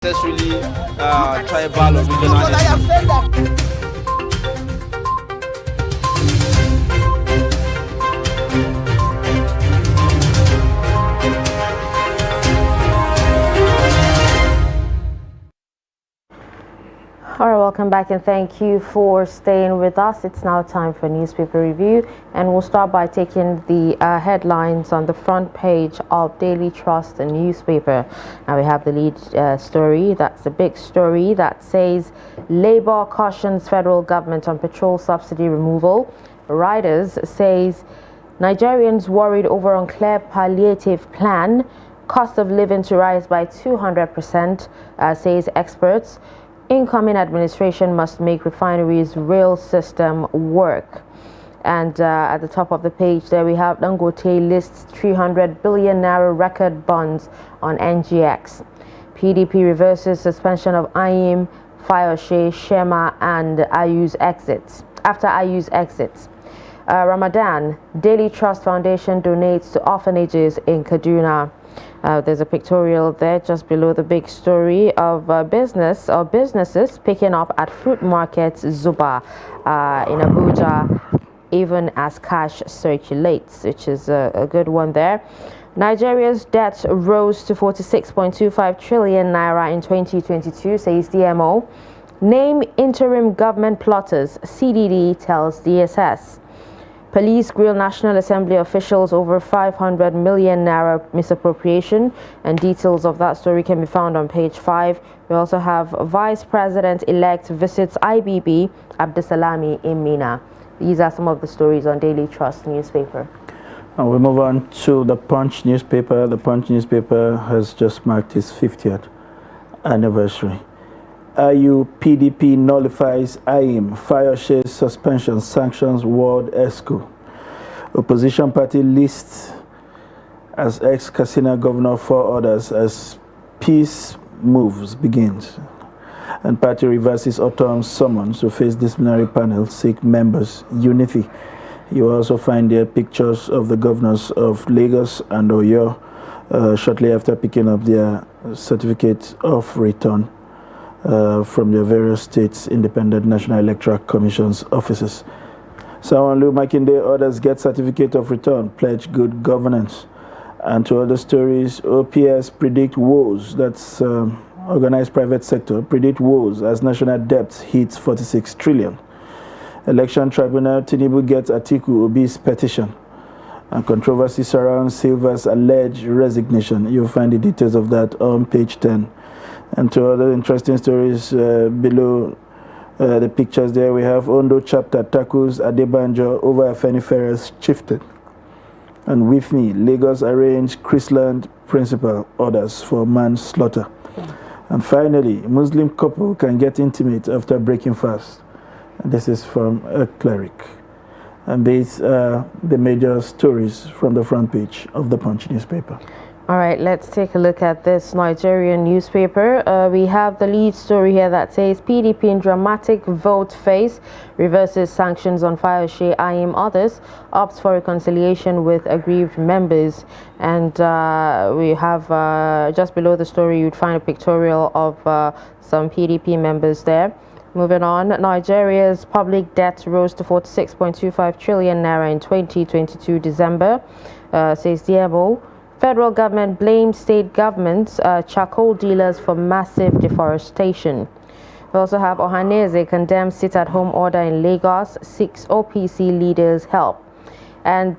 necessarily tribal or regional. All right, welcome back and thank you for staying with us. It's now time for newspaper review, and we'll start by taking the headlines on the front page of Daily Trust newspaper. Now we have the lead story. That's the big story that says Labour cautions federal government on petrol subsidy removal. Riders says Nigerians worried over unclear palliative plan. Cost of living to rise by 200%, says experts. Incoming administration must make refineries' rail system work. And at the top of the page there we have Dangote lists 300 billion naira record bonds on NGX. PDP reverses suspension of IEM, Fayose, Shema and Ayu's exits. After Ayu's exits. Ramadan, Daily Trust Foundation donates to orphanages in Kaduna. There's a pictorial there just below the big story of businesses picking up at fruit markets Zuba in Abuja, even as cash circulates, which is a good one there. Nigeria's debt rose to 46.25 trillion naira in 2022, says DMO. Name interim government plotters, CDD tells DSS. Police grill National Assembly officials over 500 million naira misappropriation, and details of that story can be found on page 5. We also have Vice President-elect visits IBB Abdusalami in Mina. These are some of the stories on Daily Trust newspaper. And we move on to the Punch newspaper. The Punch newspaper has just marked its 50th anniversary. IU PDP nullifies IEM, Fayose suspension, sanctions World ESCO. Opposition party lists as ex-Katsina governor 4 others as peace moves begins. And party reverses autumn summons to face disciplinary panel, seek members' unity. You will also find there pictures of the governors of Lagos and Oyo shortly after picking up their certificate of return from their various states' independent National Electoral Commission's offices. Sawanlu Makinde orders get certificate of return, pledge good governance. And to other stories, OPS predict woes, that's organized private sector, predict woes as national debt hits 46 trillion. Election Tribunal, Tinubu gets Atiku Obi's petition. And controversy surrounds Silva's alleged resignation. You'll find the details of that on page 10. And to other interesting stories below the pictures there, we have Ondo chapter tackles Adebanjo over Afenifera's chieftain. And with me, Lagos arranged Chrisland principal orders for manslaughter. And finally, Muslim couple can get intimate after breaking fast. And this is from a cleric. And these are the major stories from the front page of the Punch newspaper. All right, let's take a look at this Nigerian newspaper. We have the lead story here that says PDP in dramatic vote phase, reverses sanctions on Fayose, IEM others, opts for reconciliation with aggrieved members. And we have just below the story, you'd find a pictorial of some PDP members there. Moving on, Nigeria's public debt rose to 46.25 trillion naira in 2022 December, says DMO. Federal government blames state governments, charcoal dealers for massive deforestation. We also have Ohaneze condemns sit-at-home order in Lagos, 6 OPC leaders help. And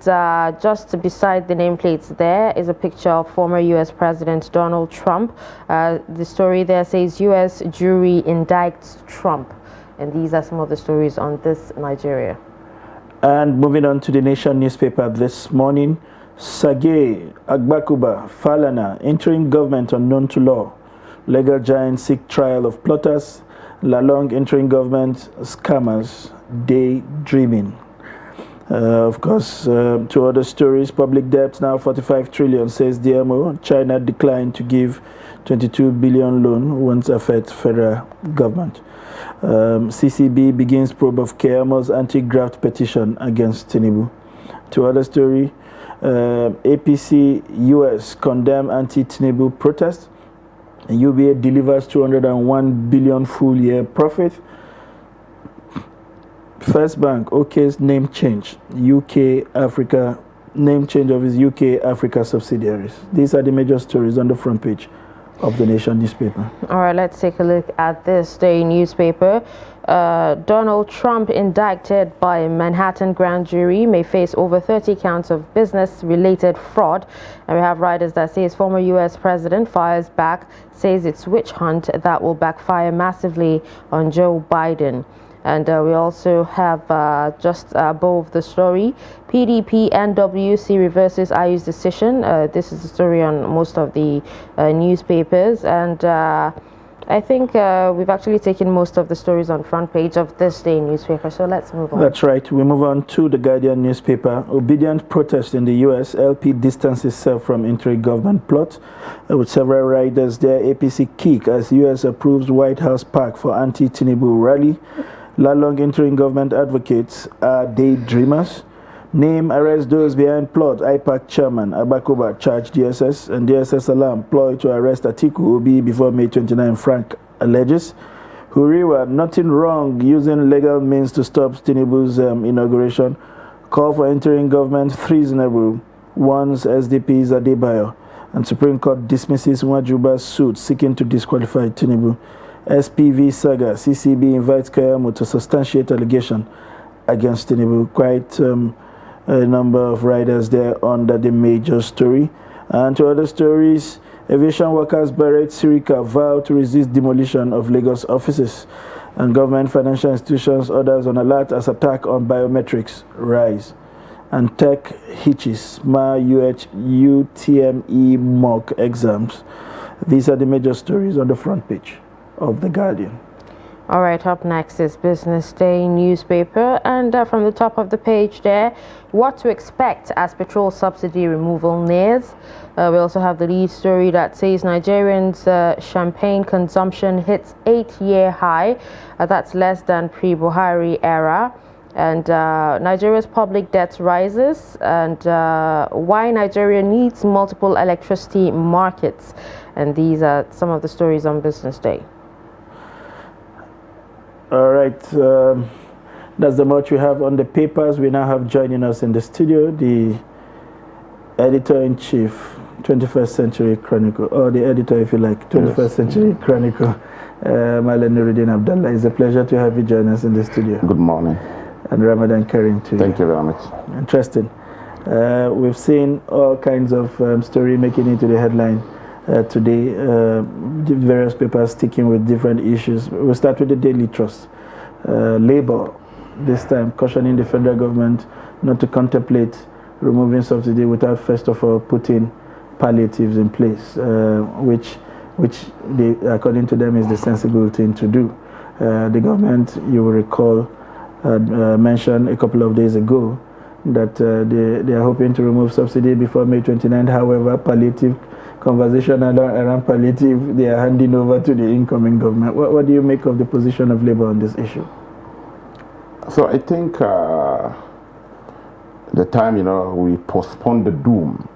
just beside the nameplates there is a picture of former U.S. President Donald Trump. The story there says U.S. jury indicts Trump. And these are some of the stories on this Nigeria. And moving on to the Nation newspaper this morning, Sage, Agbakuba, Falana, interim government unknown to law. Legal giants seek trial of plotters. Lalong interim government scammers, daydreaming. Of course, to other stories, public debt now 45 trillion, says DMO. China declined to give 22 billion loan, won't affect federal government. CCB begins probe of Keamo's anti-graft petition against Tinubu. To other story, APC US condemn anti-Tinubu protest. UBA delivers 201 billion full year profit. First Bank, OK's name change, UK Africa, name change of its UK Africa subsidiaries. These are the major stories on the front page of the Nation newspaper. All right, let's take a look at this day newspaper. Donald Trump indicted by Manhattan grand jury may face over 30 counts of business-related fraud. And we have writers that says former U.S. president fires back, says it's witch hunt that will backfire massively on Joe Biden. And we also have just above the story, PDP NWC reverses IU's decision. This is the story on most of the newspapers. And I think we've actually taken most of the stories on front page of this day newspaper. So let's move on. That's right. We move on to the Guardian newspaper. Obedient protest in the U.S. LP distances itself from interim government plot. With several riders there, APC kick as U.S. approves White House park for anti-Tinubu rally. Lalong interim government advocates are daydreamers. Name arrest those behind plot. IPAC chairman Abakoba charged DSS, and DSS alarm ploy to arrest Atiku Obi before May 29, Frank alleges. Huriwa, nothing wrong using legal means to stop Tinubu's inauguration. Call for interim government treasonable, warns SDP's Adebayo. And Supreme Court dismisses Nwajuba's suit seeking to disqualify Tinubu. SPV saga, CCB invites Kayamo to substantiate allegation against Tinubu. Quite a number of writers there under the major story. And to other stories, aviation workers Barrett Sirika vow to resist demolition of Lagos offices. And government financial institutions orders on alert as attack on biometrics rise. And tech hitches, MA UTME mock exams. These are the major stories on the front page of The Guardian. All right, up next is Business Day newspaper, and from the top of the page there, what to expect as petrol subsidy removal nears. We also have the lead story that says Nigerians' champagne consumption hits 8-year high. That's less than pre-Buhari era. And Nigeria's public debt rises, and why Nigeria needs multiple electricity markets. And these are some of the stories on Business Day. All right, that's the much we have on the papers. We now have joining us in the studio the editor-in-chief, 21st Century Chronicle, or the editor, if you like, 21st Century Chronicle, Malan Nuruddin Abdallah. It's a pleasure to have you join us in the studio. Good morning. And Ramadan Karim to you. Thank you very much. Interesting. We've seen all kinds of story making into the headline today, the various papers sticking with different issues. We'll start with the Daily Trust. Labour, this time, cautioning the federal government not to contemplate removing subsidy without first of all putting palliatives in place, which they, according to them, is the sensible thing to do. The government, you will recall, mentioned a couple of days ago that they are hoping to remove subsidy before May 29. However, palliative conversation around palliative, they are handing over to the incoming government. What do you make of the position of Labour on this issue? So I think the time, we postponed the doom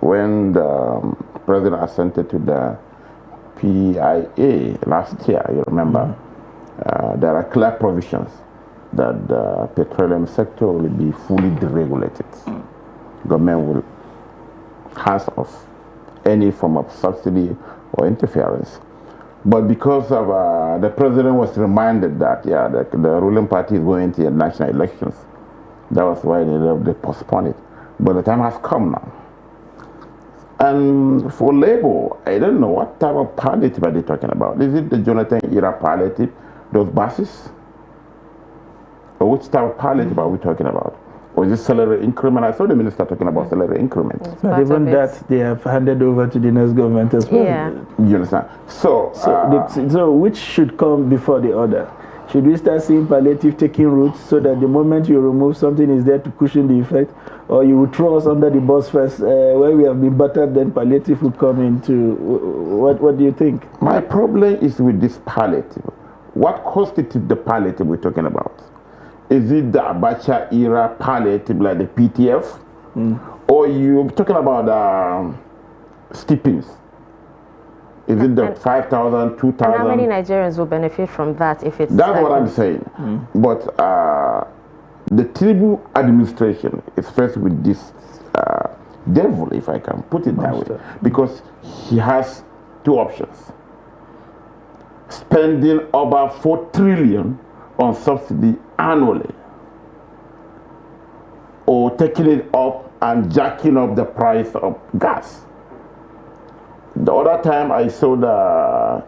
when the president assented to the PIA last year, you remember, there are clear provisions that the petroleum sector will be fully deregulated. Government will hands off any form of subsidy or interference. But because of the president was reminded that, the ruling party is going to national elections, that was why they postponed it. But the time has come now. And for Labour, I don't know what type of palliative are they talking about. Is it the Jonathan era palliative, those buses? Or which type of palliative are we talking about? Or is it salary increment? I saw the minister talking about salary increment. But even that, they have handed over to the next government as well. Yeah. You understand? So which should come before the other? Should we start seeing palliative taking root so that the moment you remove something is there to cushion the effect? Or you will throw us under the bus first, where we have been battered, then palliative will come into. What do you think? My problem is with this palliative. What constitutes the palliative we're talking about? Is it the Abacha era palliative like the PTF? Or you're talking about stipends? Is it the 5,000, 2,000? And how many Nigerians will benefit from that if it's... That's what I'm saying. But the Tinubu administration is faced with this devil, if I can put it that way, because he has two options. Spending over 4 trillion on subsidy annually, or taking it up and jacking up the price of gas. The other time I saw the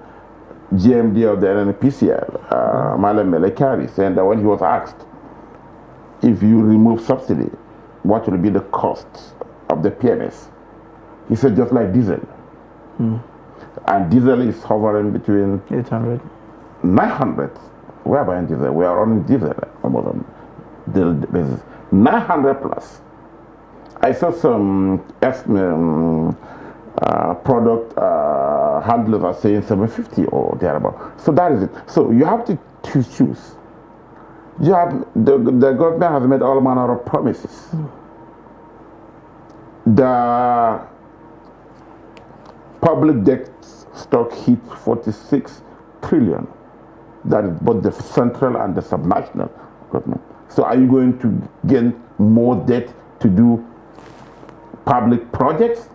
GMD of the NNPCL, Malam Melekari, saying that when he was asked if you remove subsidy, what will be the cost of the PMS? He said just like diesel. And diesel is hovering between 800, 900. We are buying diesel. We are running diesel almost on daily basis. 900 plus. I saw some product handlers are saying 750 or thereabout. So that is it. So you have to choose. You have the government has made all manner of promises. The public debt stock hit 46 trillion. That is both the central and the subnational government. So are you going to get more debt to do public projects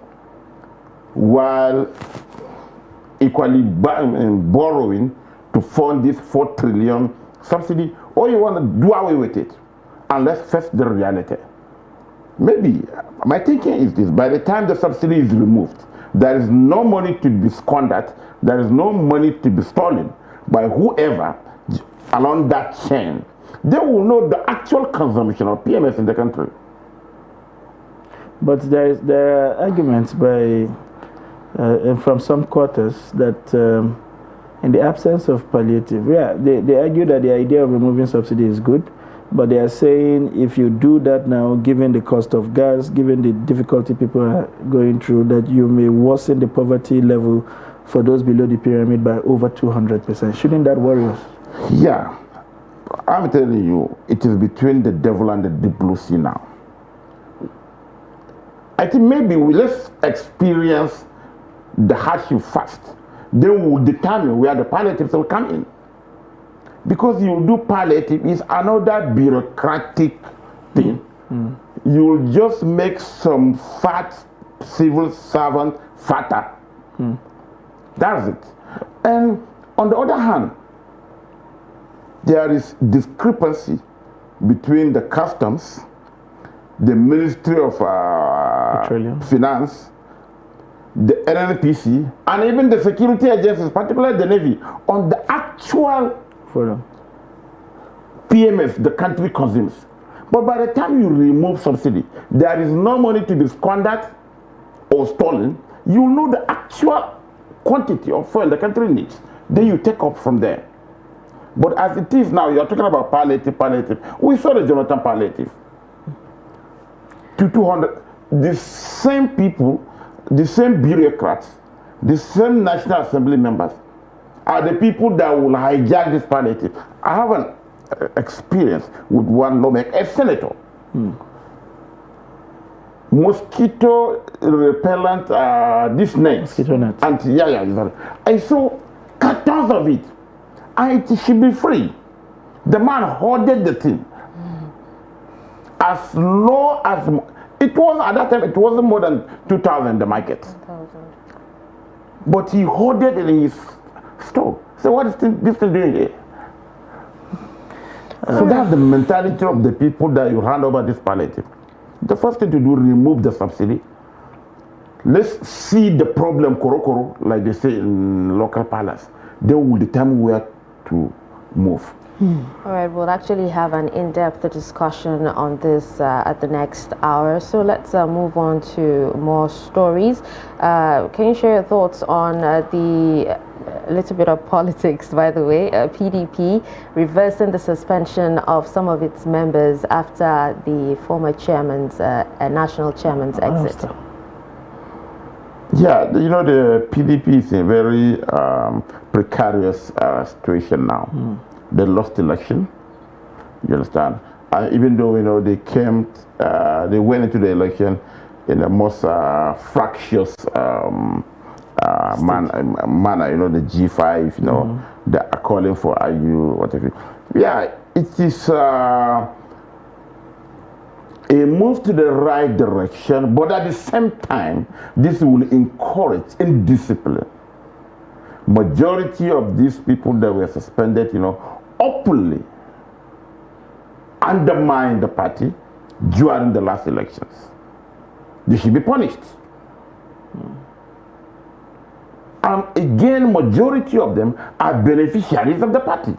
while equally borrowing to fund this 4 trillion subsidy, or you want to do away with it and let's face the reality? Maybe my thinking is this: by the time the subsidy is removed, there is no money to be squandered, there is no money to be stolen by whoever along that chain. They will know the actual consumption of PMS in the country. But there are arguments by from some quarters that in the absence of palliative, they argue that the idea of removing subsidy is good, but they are saying if you do that now, given the cost of gas, given the difficulty people are going through, that you may worsen the poverty level for those below the pyramid by over 200%. Shouldn't that worry us? Yeah, I'm telling you, it is between the devil and the deep blue sea now. I think maybe let's experience the hardship first. Then we will determine where the palliatives will come in. Because you do palliative is another bureaucratic thing. You'll just make some fat civil servant fatter. That's it. And on the other hand, there is discrepancy between the customs, the Ministry of Finance, the NNPC, and even the security agencies, particularly the Navy, on the actual PMS the country consumes. But by the time you remove subsidy, there is no money to be squandered or stolen. You know the actual quantity of fuel the country needs. Then you take up from there. But as it is now, you're talking about palliative. We saw the Jonathan palliative. To 200, the same people, the same bureaucrats, the same National Assembly members are the people that will hijack this palliative. I have an experience with one lawmaker, a senator. Mosquito repellent, this net. Mosquito net. And I saw cartons of it. And it should be free. The man hoarded the thing. As low as it was at that time, it wasn't more than 2,000 in the market. 2,000. But he hoarded in his store. So what is this thing doing here? So that's the mentality of the people that you hand over this palliative. The first thing to do, remove the subsidy. Let's see the problem koro, like they say in local palace. They will determine where to move. All right, we'll actually have an in-depth discussion on this at the next hour. So let's move on to more stories. Can you share your thoughts on the little bit of politics, by the way, PDP reversing the suspension of some of its members after the former chairman's, national chairman's exit? Yeah, you know, the PDP is in a very precarious situation now. They lost election, you understand? Even though, you know, they went into the election in the most fractious manner, you know, the G5, you know, they are calling for IU, whatever. Yeah, it is a move to the right direction, but at the same time, this will encourage indiscipline. Majority of these people that were suspended, you know, openly undermined the party during the last elections. They should be punished. And again, majority of them are beneficiaries of the party.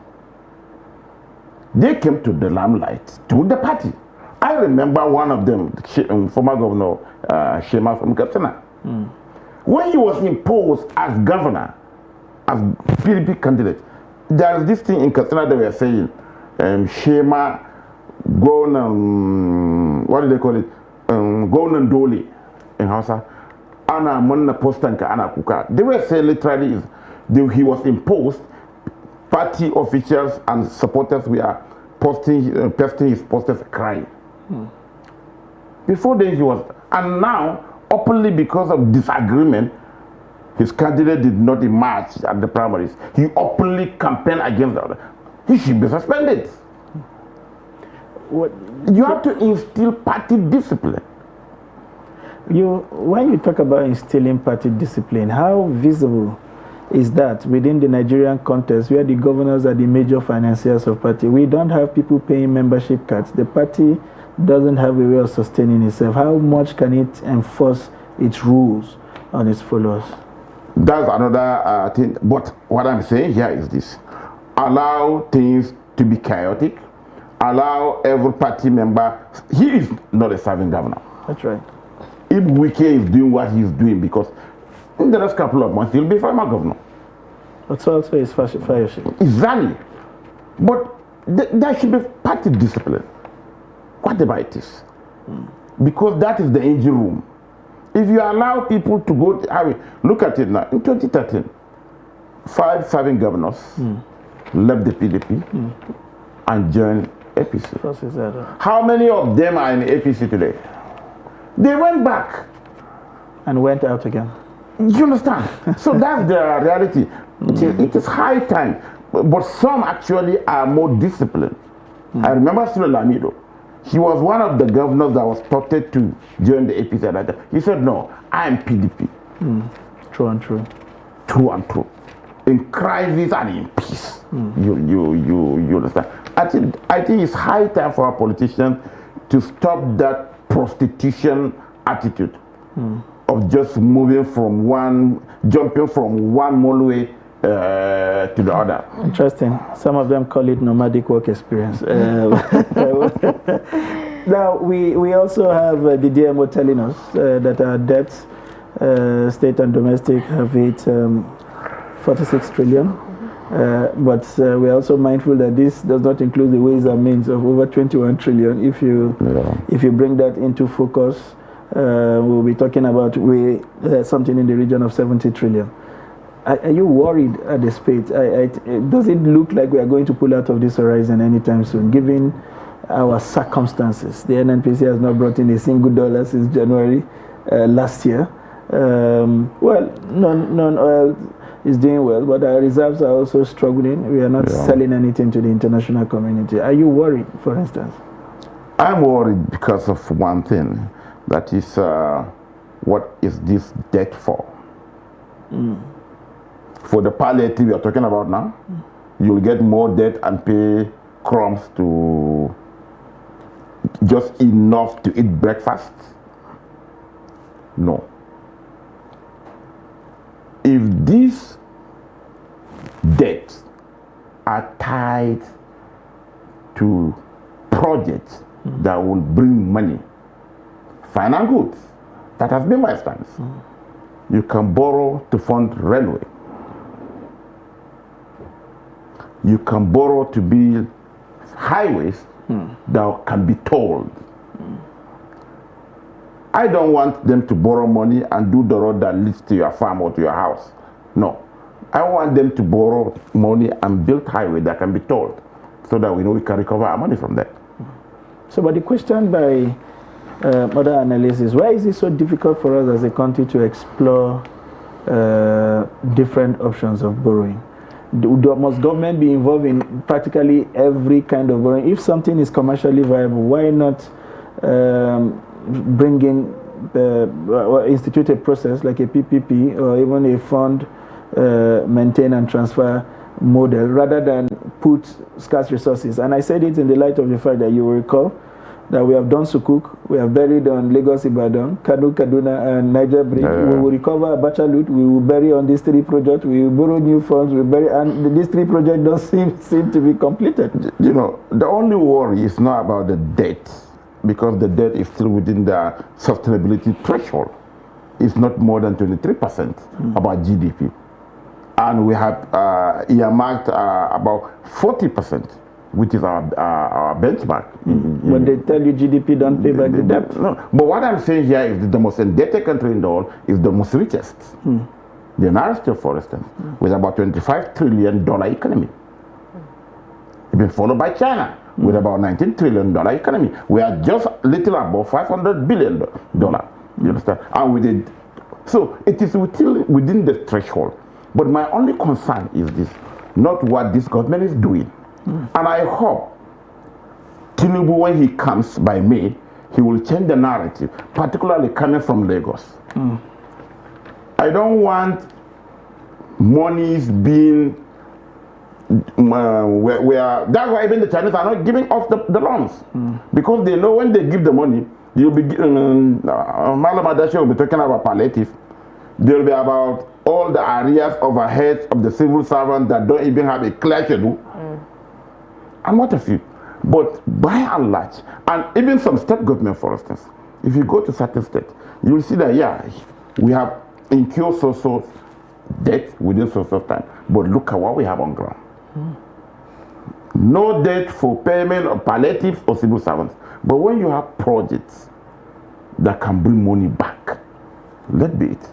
They came to the limelight through the party. I remember one of them, former governor Shema from Katsina. When he was imposed as governor, as PDP candidate, there is this thing in Katsina that we are saying, Shema, what do they call it? Governor Doli in Hausa. Ana Manna Postanka Ana Kuka. They were saying literally he was imposed, party officials and supporters were posting his posters crying. Before then he was, and now openly because of disagreement, his candidate did not emerge at the primaries. He openly campaigned against the other. He should be suspended. You have to instill party discipline. When you talk about instilling party discipline, how visible is that within the Nigerian context where the governors are the major financiers of party? We don't have people paying membership cards. The party doesn't have a way of sustaining itself. How much can it enforce its rules on its followers? That's another thing. But what I'm saying here is this. Allow things to be chaotic. Allow every party member. He is not a serving governor. That's right. If Wike is doing what he's doing, because in the next couple of months he'll be former governor. That's also his fellowship. Exactly. But there should be party discipline, whatever it is. Because that is the engine room. If you allow people to go, look at it now. In 2013, 5 serving governors left the PDP and joined APC. How many of them are in APC today? They went back and went out again. You understand? So that's the reality. It is high time. But some actually are more disciplined. I remember Sule Lamido. He was one of the governors that was touted to join the APC at that time. He said, no, I am PDP. True and true. True and true. In crisis and in peace. You understand? I think it's high time for our politicians to stop that prostitution attitude of just jumping from one motorway to the other. Interesting. Some of them call it nomadic work experience. Now, we also have the DMO telling us that our debts, state and domestic, have hit 46 trillion. But we're also mindful that this does not include the ways and means of over 21 trillion. If you bring that into focus, we'll be talking about something in the region of 70 trillion. Are you worried at the space? Does it look like we are going to pull out of this horizon anytime soon, given our circumstances? The NNPC has not brought in a single dollar since January last year. Non-oil is doing well, but our reserves are also struggling. We are not selling anything to the international community. Are you worried, for instance? I'm worried because of one thing. That is, what is this debt for? For the palliative you're talking about now, you'll get more debt and pay crumbs to just enough to eat breakfast? No. If these debts are tied to projects that will bring money, final goods, that has been my stance. You can borrow to fund railway. You can borrow to build highways that can be tolled. I don't want them to borrow money and do the road that leads to your farm or to your house. No. I want them to borrow money and build highway that can be tolled so that we know we can recover our money from that. So, but the question by other analysts is, why is it so difficult for us as a country to explore different options of borrowing. Must government be involved in practically every kind of borrowing? If something is commercially viable, why not bring in institute a process like a PPP or even a fund maintain and transfer model rather than put scarce resources? And I said it in the light of the fact that you will recall that we have done Sukuk, we have buried on Lagos Ibadan, Kano, Kaduna, and Niger Bridge. We will recover Abacha Loot, we will bury on these 3 projects, we will borrow new funds, we bury, and these 3 projects don't seem to be completed. You know, the only worry is not about the debt, because the debt is still within the sustainability threshold. It's not more than 23% about GDP. And we have earmarked about 40%. Which is our benchmark. When they tell you GDP don't pay back the debt. No, but what I'm saying here is the most indebted country in the world is the most richest. The United States, for instance, with about $25 trillion economy. It's been followed by China with about $19 trillion economy. We are just a little above $500 billion. You understand? And with it, so it is within the threshold. But my only concern is this, not what this government is doing. And I hope Tinubu, when he comes by May, he will change the narrative, particularly coming from Lagos. I don't want monies being where that's why even the Chinese are not giving off the loans, because they know when they give the money, you'll be Malam Adashi will be talking about palliative. There will be about all the areas overheads of the civil servants that don't even have a clear schedule. And what a few. But by and large, and even some state government, for instance, if you go to certain states, you will see that, yeah, we have incurred so debt within so time. But look at what we have on ground. No debt for payment of palliatives or civil servants. But when you have projects that can bring money back, let be it.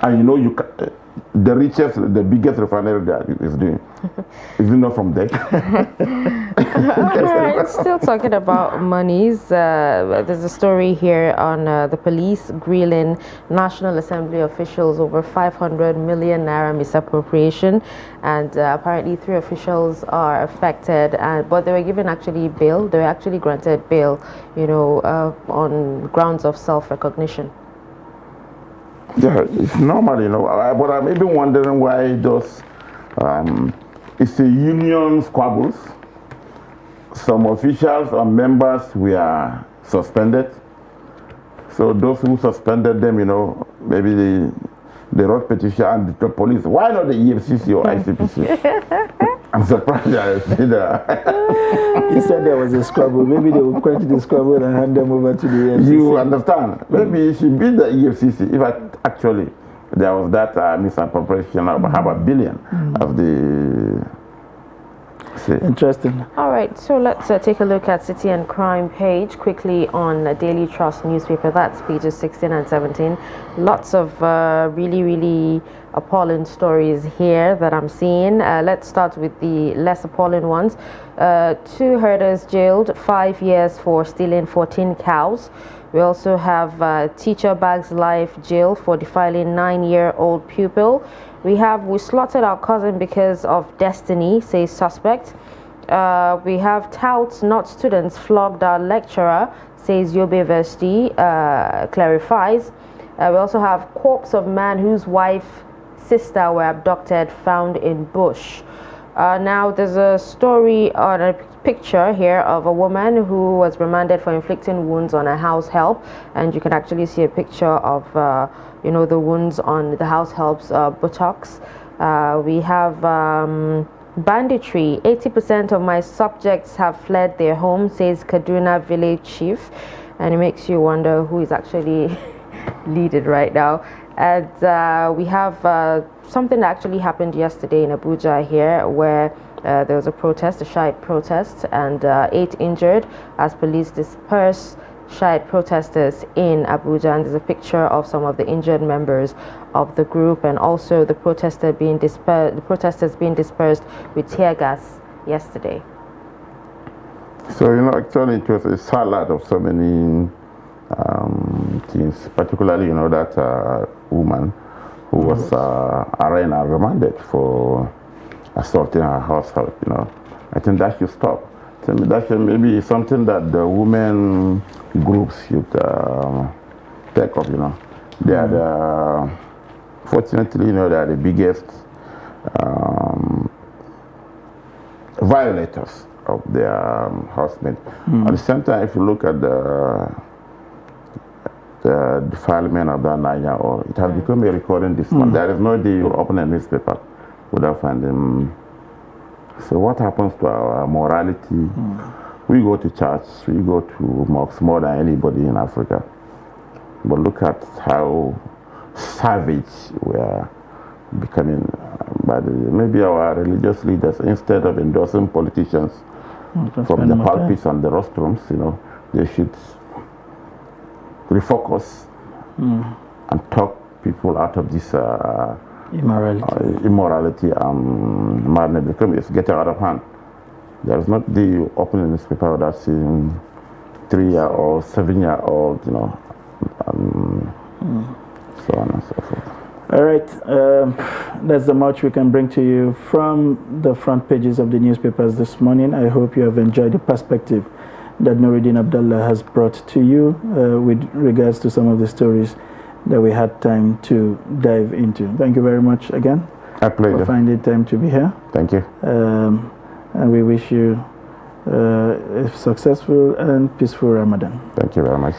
And you know, you can, the richest, the biggest refinery that is doing, is it not from there? Alright, still talking about monies. There's a story here on the police grilling National Assembly officials over 500 million naira misappropriation, and apparently 3 officials are affected. But they were given actually bail. They were actually granted bail, you know, on grounds of self-recognition. Yeah, it's normal, you know. But I'm even wondering why those, it's a union squabbles. Some officials or members were suspended. So those who suspended them, you know, maybe they wrote petition and the police. Why not the EFCC or ICPC? I'm surprised I see that. He said there was a squabble. Maybe they would quench the squabble and hand them over to the EFCC. You understand? Maybe it should be the EFCC. If actually there was that misappropriation of $500 billion of the... Interesting. All right, so let's take a look at City and Crime page quickly on Daily Trust newspaper. That's pages 16 and 17. Lots of really appalling stories here that I'm seeing. Let's start with the less appalling ones. 2 herders jailed 5 years for stealing 14 cows. We also have teacher bags life jail for defiling 9-year-old pupil. We slaughtered our cousin because of destiny, says suspect. We have touts, not students, flogged our lecturer, says Yobe University, clarifies. We also have corpse of man whose wife, sister were abducted, found in bush. Now there's a story on a picture here of a woman who was remanded for inflicting wounds on a house help, and you can actually see a picture of you know, the wounds on the house help's buttocks. We have banditry. 80% of my subjects have fled their home, says Kaduna village chief, and it makes you wonder who is actually leading right now. And we have something that actually happened yesterday in Abuja here, where there was a protest, a Shiite protest, and 8 injured as police dispersed Shiite protesters in Abuja. And there's a picture of some of the injured members of the group, and also the protesters being dispersed with tear gas yesterday. So, you know, actually it was a salad of so many things, particularly, you know, that woman who was arraigned and remanded for assaulting her household. I think that should stop. So that should maybe something that the women groups should take up. They are the, fortunately, they are the biggest violators of their husband. At the same time, if you look at the defilement of that 9-year-old, it has become a recurring dispute. There is no day you open a newspaper without finding. So what happens to our morality? We go to church, we go to mosques more than anybody in Africa. But look at how savage we are becoming by maybe our religious leaders. Instead of endorsing politicians from the pulpits and the rostrums, they should refocus and talk people out of this immorality and madness, because it's getting out of hand. There is not the opening newspaper without seeing 3-year-old, 7-year-old, and so on and so forth. All right, that's the much we can bring to you from the front pages of the newspapers this morning. I hope you have enjoyed the perspective that Nuruddin Abdullah has brought to you with regards to some of the stories that we had time to dive into. Thank you very much again. A pleasure. For finding time to be here. Thank you. And we wish you a successful and peaceful Ramadan. Thank you very much.